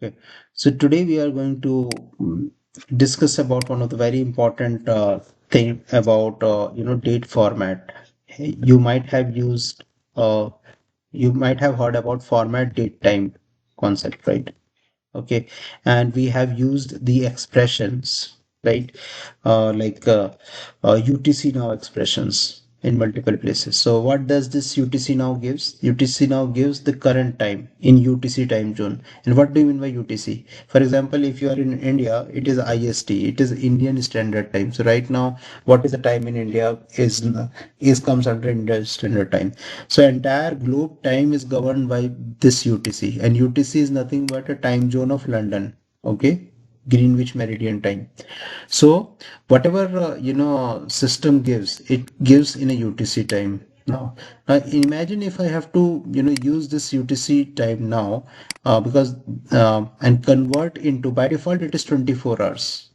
Okay, so today we are going to discuss about one of the very important thing about date format. You might have used uh, you might have heard about format date time concept, right? Okay, and we have used the expressions, right? Like UTC now expressions in multiple places. So what does this UTC now gives? UTC now gives the current time in UTC time zone. And what do you mean by UTC? For example, if you are in India, it is IST, it is Indian Standard Time. So right now, what is the time in India is comes under Indian Standard Time. So entire globe time is governed by this UTC, and UTC is nothing but a time zone of London. Okay, Greenwich Meridian Time. So whatever system gives, it gives in a UTC time. Now imagine if I have to use this UTC time now, because and convert into, by default it is 24 hours.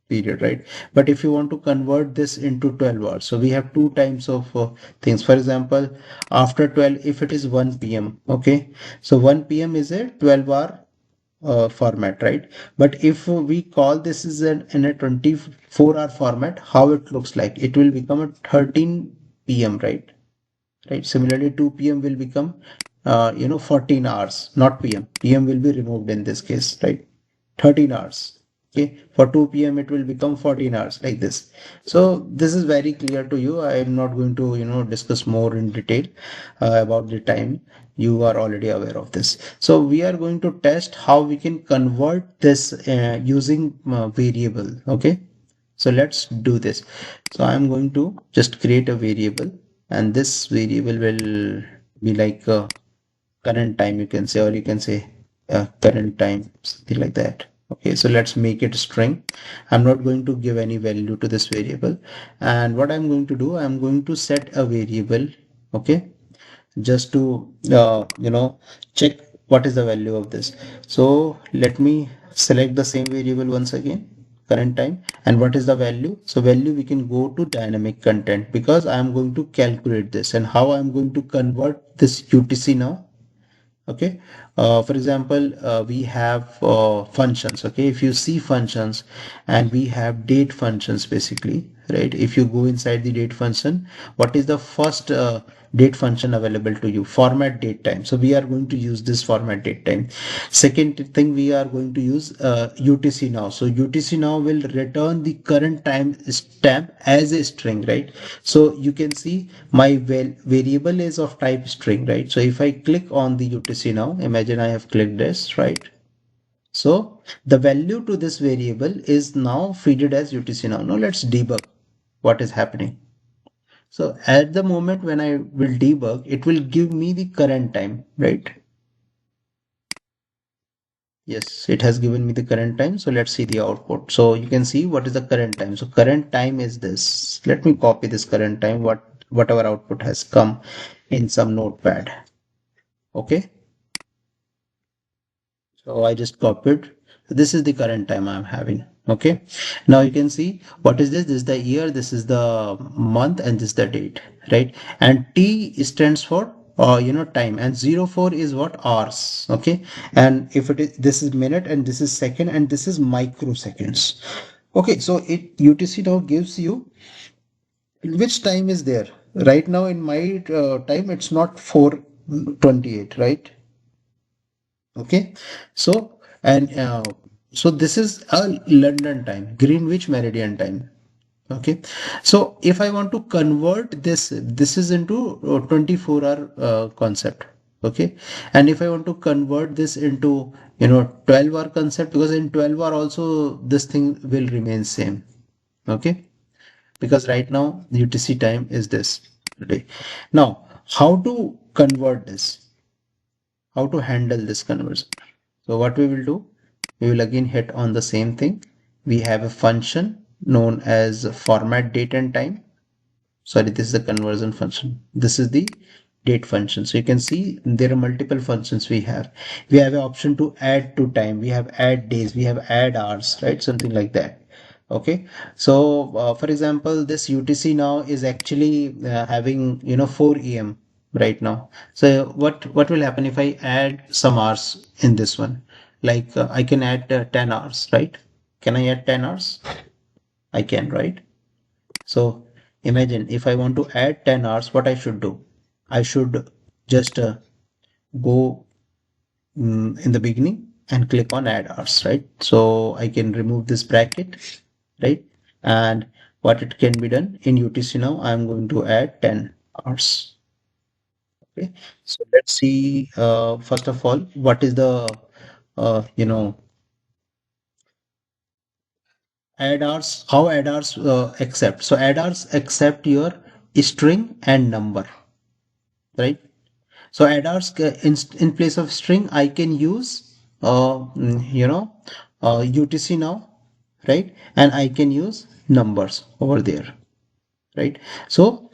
Period, right? But if you want to convert this into 12 hours, so we have two types of things. For example, after 12, if it is 1 p.m., okay, so 1 p.m. is a 12-hour format, right? But if we call this is in a 24-hour format, how it looks like, it will become a 13 p.m., right? Right, similarly 2 p.m. will become 14 hours, not p.m. P.m. will be removed in this case, right? 13 hours. Okay, for 2 p.m. it will become 14 hours, like this. So this is very clear to you. I am not going to discuss more in detail about the time. You are already aware of this. So we are going to test how we can convert this using variable. Okay, so let's do this. So I'm going to just create a variable, and this variable will be like current time, you can say, or you can say current time, something like that. Okay, so let's make it string. I'm not going to give any value to this variable. And what I'm going to do, I'm going to set a variable, okay, just to check what is the value of this. So let me select the same variable once again, current time, and what is the value? So value, we can go to dynamic content, because I am going to calculate this. And how I'm going to convert this UTC now? Okay, for example, we have functions. Okay, if you see functions, and we have date functions basically, right? If you go inside the date function, what is the first date function available to you? Format date time. So we are going to use this format date time. Second thing, we are going to use UTC now. So UTC now will return the current time stamp as a string, right? So you can see my variable is of type string, right? So if I click on the UTC now, imagine I have clicked this, right? So the value to this variable is now feeded as UTC now. Now let's debug what is happening. So at the moment when I will debug, it will give me the current time, right? Yes, it has given me the current time. So let's see the output. So you can see what is the current time. So current time is this. Let me copy this current time, whatever output has come in some notepad. Okay. So I just copied. This is the current time I'm having. Okay. Now you can see what is this? This is the year, this is the month, and this is the date, right? And T stands for time, and 04 is what? Hours. Okay. And if it is, this is minute, and this is second, and this is microseconds. Okay, so it UTC now gives you which time is there. Right now in my time, it's not 4:28, right? Okay, so and so this is a London time, Greenwich Meridian time. Okay, so if I want to convert this is into 24-hour concept. Okay, and if I want to convert this into 12-hour concept, because in 12-hour also this thing will remain same. Okay, because right now the UTC time is this. Okay, now how to convert this? How to handle this conversion? So what we will do, we will again hit on the same thing. We have a function known as format date and time. Sorry, this is the conversion function. This is the date function. So you can see there are multiple functions we have. We have an option to add to time. We have add days. We have add hours, right? Something like that. Okay. So for example, this UTC now is actually having 4 a.m. right now. So what will happen if I add some hours in this one? Like I can add 10 hours, right? Can I add 10 hours? I can, right? So imagine if I want to add 10 hours, what I should do? I should just go in the beginning and click on add hours, right? So I can remove this bracket, right? And what it can be done in UTC now, I'm going to add 10 hours. Okay, so let's see, first of all, what is the, you know, add hours, how add hours accept. So add hours accept your string and number, right? So add hours in place of string, I can use, UTC now, right? And I can use numbers over there, right? So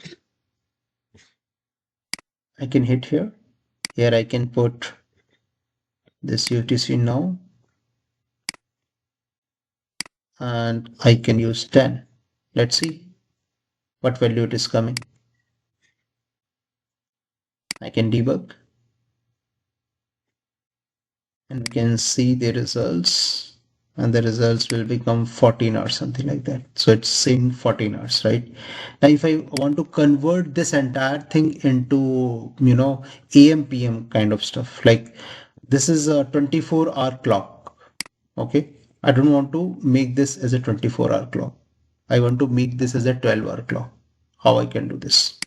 I can hit here. Here I can put this UTC now, and I can use 10. Let's see what value it is coming. I can debug and we can see the results, and the results will become 14 or something like that. So it's saying 14 hours, right? Now if I want to convert this entire thing into, AM PM kind of stuff, like this is a 24-hour clock. Okay, I don't want to make this as a 24-hour clock. I want to make this as a 12-hour clock. How I can do this?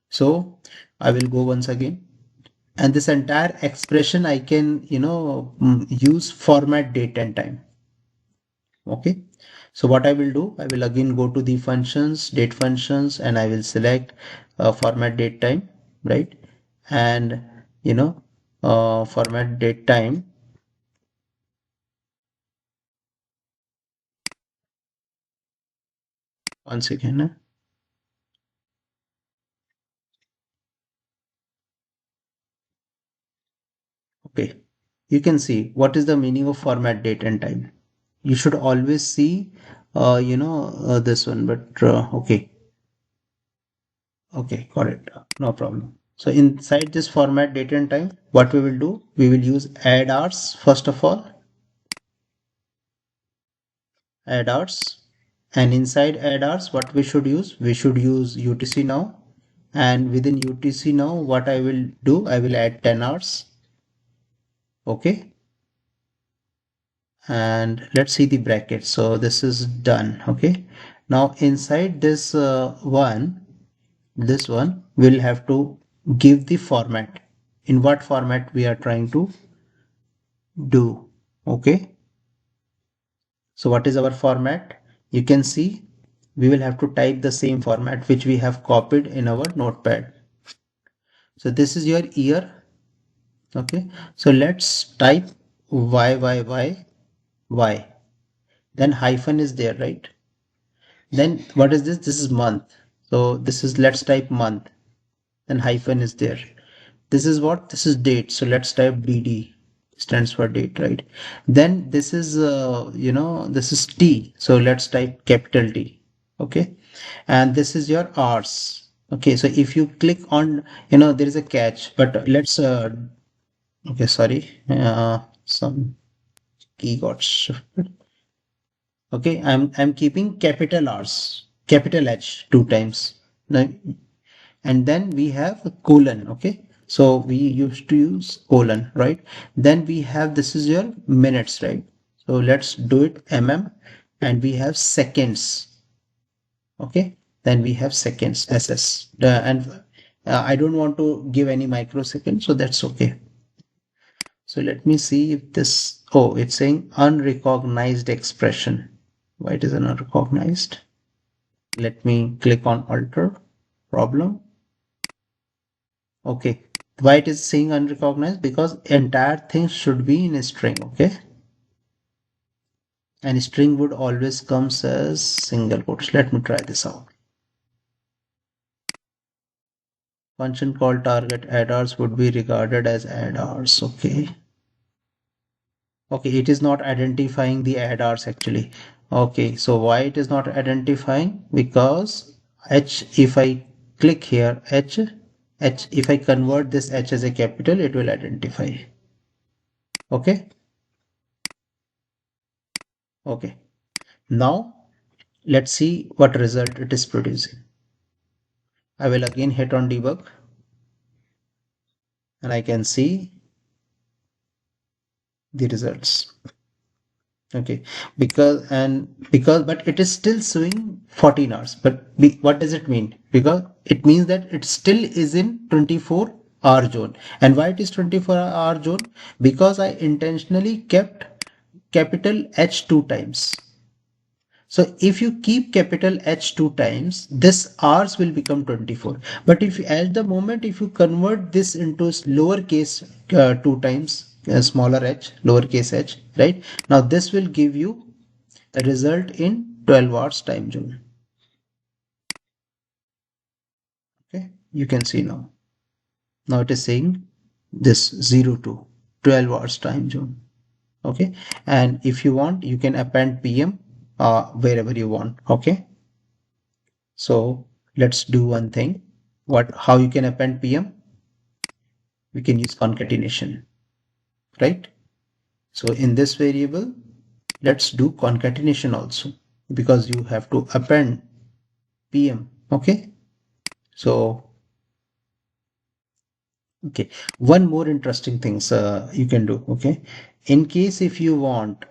So I will go once again, and this entire expression I can, use format date and time. Okay, so what I will do, I will again go to the functions, date functions, and I will select format date time, right? And format date time. Once again, okay, you can see what is the meaning of format date and time. You should always see, this one, but okay. Okay, got it. No problem. So inside this format date and time, what we will do, we will use add hours first of all, add hours. And inside add hours, what we should use? We should use UTC now. And within UTC now, what I will do, I will add 10 hours. Okay. And let's see the bracket. So this is done. Okay. Now inside this this one, we'll have to give the format. In what format we are trying to do. Okay, so what is our format? You can see we will have to type the same format which we have copied in our notepad. So this is your year. Okay, so let's type y, then hyphen is there, right? Then what is this? This is month. So this is, let's type month, then hyphen is there. This is what? This is date. So let's type DD, stands for date, right? Then this is, this is T. So let's type capital T. Okay. And this is your hours. Okay. So if you click on, there is a catch, but let's, okay, sorry. Some key got shifted. Okay. I'm keeping capital R's, capital H two times. Now, and then we have a colon. Okay, so we used to use colon, right? Then we have, this is your minutes, right? So let's do it and we have seconds. Okay, then we have seconds, ss, and I don't want to give any microsecond, so that's okay. So let me see if this, oh, it's saying unrecognized expression. Why it is an unrecognized? Let me click on alter problem. Okay, why it is saying unrecognized? Because entire thing should be in a string. Okay, and string would always comes as single quotes. Let me try this out. Function called target adders would be regarded as adders. Okay, okay, it is not identifying the adders actually. Okay, so why it is not identifying? Because h, if I click here, h, if I convert this h as a capital, it will identify. Okay, Okay. Now let's see what result it is producing. I will again hit on debug and I can see the results. Okay, because but it is still showing 14 hours. But what does it mean? Because it means that it still is in 24-hour zone. And why it is 24-hour zone? Because I intentionally kept capital H two times. So if you keep capital H two times, this hours will become 24. But if at the moment, if you convert this into lowercase two times, smaller h, lowercase h, right? Now this will give you a result in 12 hours time zone. Okay, you can see now. Now it is saying this 0 to 12 hours time zone. Okay, and if you want, you can append PM wherever you want. Okay. So let's do one thing. How you can append PM? We can use concatenation, right? So in this variable, let's do concatenation also because you have to append PM. Okay. So, okay. One more interesting things you can do. Okay. In case if you want,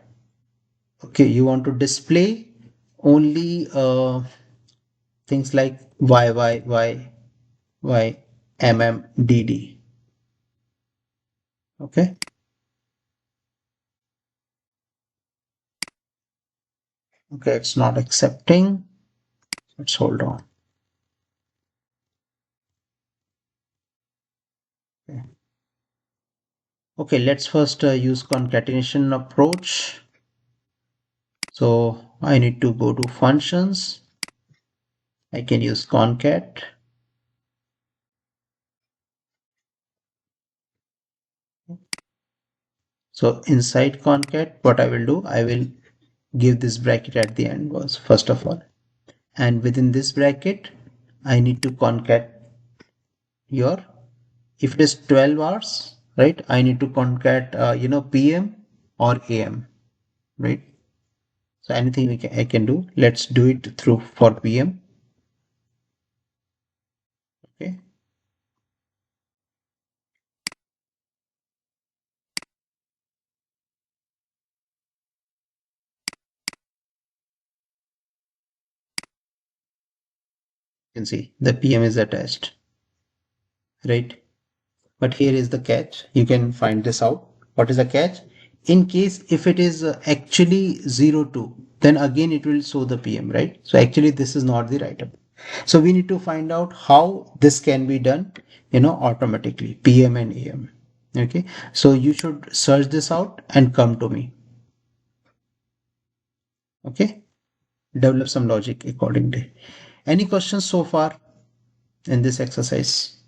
okay, you want to display only things like YYYYMMDD. Okay. Okay, it's not accepting. Let's hold on. Okay, okay, let's first use concatenation approach. So I need to go to functions. I can use concat. So inside concat, what I will do, I will give this bracket at the end was first of all. And within this bracket, I need to concat your, if it is 12 hours, right? I need to concat, PM or AM, right? So anything I can do, let's do it through for PM. Okay. You can see the PM is attached, right? But here is the catch. You can find this out. What is the catch? In case if it is actually 02, then again it will show the PM, right? So actually this is not the write-up. So we need to find out how this can be done, automatically, PM and AM. Okay. So you should search this out and come to me. Okay. Develop some logic accordingly. Any questions so far in this exercise?